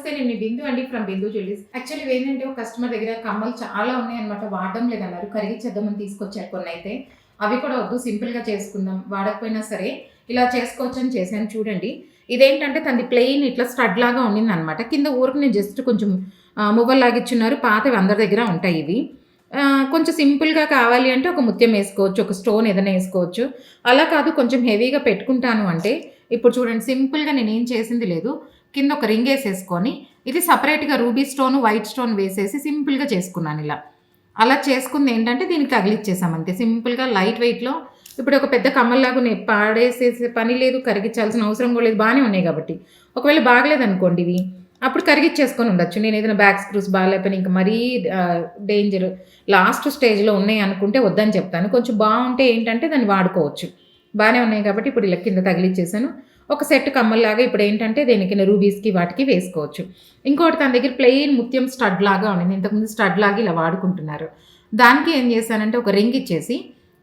నమస్తే, నేను మీ బిందు అండి ఫ్రమ్ బిందు జ్యువెలరీస్. యాక్చువల్లీ ఏంటంటే ఒక కస్టమర్ దగ్గర కమ్మలు చాలా ఉన్నాయన్నమాట, వాడడం లేదన్నారు. కరిగిచ్చేద్దామని తీసుకొచ్చారు కొన్ని అయితే. అవి కూడా వద్దు, సింపుల్గా చేసుకుందాం, వాడకపోయినా సరే ఇలా చేసుకోవచ్చు అని చేశాను. చూడండి, ఇదేంటంటే తనది ప్లెయిన్ ఇట్లా స్టడ్ లాగా ఉండింది అనమాట. కింద ఊరికి నేను జస్ట్ కొంచెం మువ్వల్లాగిచ్చున్నారు. పాతవి అందరి దగ్గర ఉంటాయి ఇవి. కొంచెం సింపుల్గా కావాలి అంటే ఒక ముత్యం వేసుకోవచ్చు, ఒక స్టోన్ ఏదైనా వేసుకోవచ్చు. అలా కాదు కొంచెం హెవీగా పెట్టుకుంటాను అంటే ఇప్పుడు చూడండి, సింపుల్గా నేనేం చేసింది లేదు. కింద ఒక రింగ్ వేసేసుకొని ఇది సపరేట్గా రూబీ స్టోన్, వైట్ స్టోన్ వేసేసి సింపుల్గా చేసుకున్నాను ఇలా. అలా చేసుకుంది ఏంటంటే దీనికి తగిలిచ్చేసాం అంతే సింపుల్గా లైట్ వెయిట్లో. ఇప్పుడు ఒక పెద్ద కమ్మల్లాగా పాడేసేసే పని లేదు, కరిగించాల్సిన అవసరం కూడా లేదు, బాగానే ఉన్నాయి కాబట్టి. ఒకవేళ బాగలేదనుకోండి ఇవి, అప్పుడు కరిగిచ్చేసుకొని ఉండొచ్చు. నేను ఏదైనా బ్యాక్ స్క్రూస్ బాగాలేకపోయినా ఇంకా మరీ డేంజర్ లాస్ట్ స్టేజ్లో ఉన్నాయి అనుకుంటే వద్దని చెప్తాను. కొంచెం బాగుంటే ఏంటంటే దాన్ని వాడుకోవచ్చు. బాగానే ఉన్నాయి కాబట్టి ఇప్పుడు ఇలా కింద తగిలిచ్చేసాను. ఒక సెట్ కమ్మల్లాగా ఇప్పుడు ఏంటంటే దేనికి రూబీస్కి వాటికి వేసుకోవచ్చు. ఇంకోటి తన దగ్గర ప్లెయిన్ ముత్యం స్టడ్ లాగా ఉండింది. ఇంతకుముందు స్టడ్ లాగా ఇలా వాడుకుంటున్నారు. దానికి ఏం చేశానంటే ఒక రింగ్ ఇచ్చేసి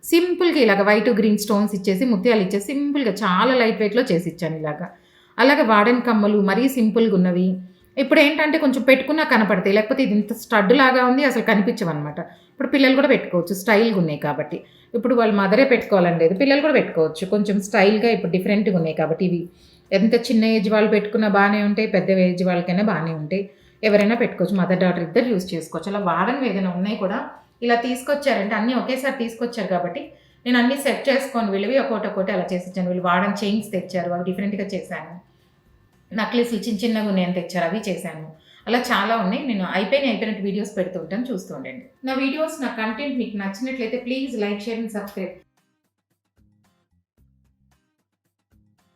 సింపుల్గా ఇలాగ వైట్ గ్రీన్ స్టోన్స్ ఇచ్చేసి ముత్యాలు ఇచ్చేసి సింపుల్గా చాలా లైట్ వెయిట్లో చేసి ఇచ్చాను ఇలాగా. అలాగే వాడని కమ్మలు మరీ సింపుల్గా ఉన్నవి ఇప్పుడు ఏంటంటే కొంచెం పెట్టుకున్నా కనపడతాయి, లేకపోతే ఇది ఇంత స్టడ్ లాగా ఉంది అసలు కనిపించవన్నమాట. ఇప్పుడు పిల్లలు కూడా పెట్టుకోవచ్చు, స్టైల్గా ఉన్నాయి కాబట్టి. ఇప్పుడు వాళ్ళు మదరే పెట్టుకోవాలని లేదు, పిల్లలు కూడా పెట్టుకోవచ్చు. కొంచెం స్టైల్గా ఇప్పుడు డిఫరెంట్గా ఉన్నాయి కాబట్టి ఇవి ఎంత చిన్న ఏజ్ వాళ్ళు పెట్టుకున్నా బాగానే ఉంటాయి, పెద్ద ఏజ్ వాళ్ళకైనా బాగానే ఉంటాయి. ఎవరైనా పెట్టుకోవచ్చు, మదర్ డాటర్ ఇద్దరు యూజ్ చేసుకోవచ్చు. అలా వాడని ఏదైనా ఉన్నాయి కూడా ఇలా తీసుకొచ్చారంటే అన్నీ ఒకేసారి తీసుకొచ్చారు కాబట్టి నేను అన్నీ సెట్ చేసుకొని వీళ్ళవి ఒక్కొక్కటి అలా చేసి ఇచ్చాను. వీళ్ళు వాడని చైన్స్ తెచ్చారు, అవి డిఫరెంట్గా చేశాను. నక్లెస్లు చిన్న చిన్నగా ఉన్నాయని తెచ్చారు, అవి చేశాను. అలా చాలా ఉన్నాయి. నేను అయిపోయినట్టు వీడియోస్ పెడుతూ ఉంటాను, చూస్తూ ఉండండి. నా వీడియోస్, నా కంటెంట్ మీకు నచ్చినట్లయితే please like, share and subscribe.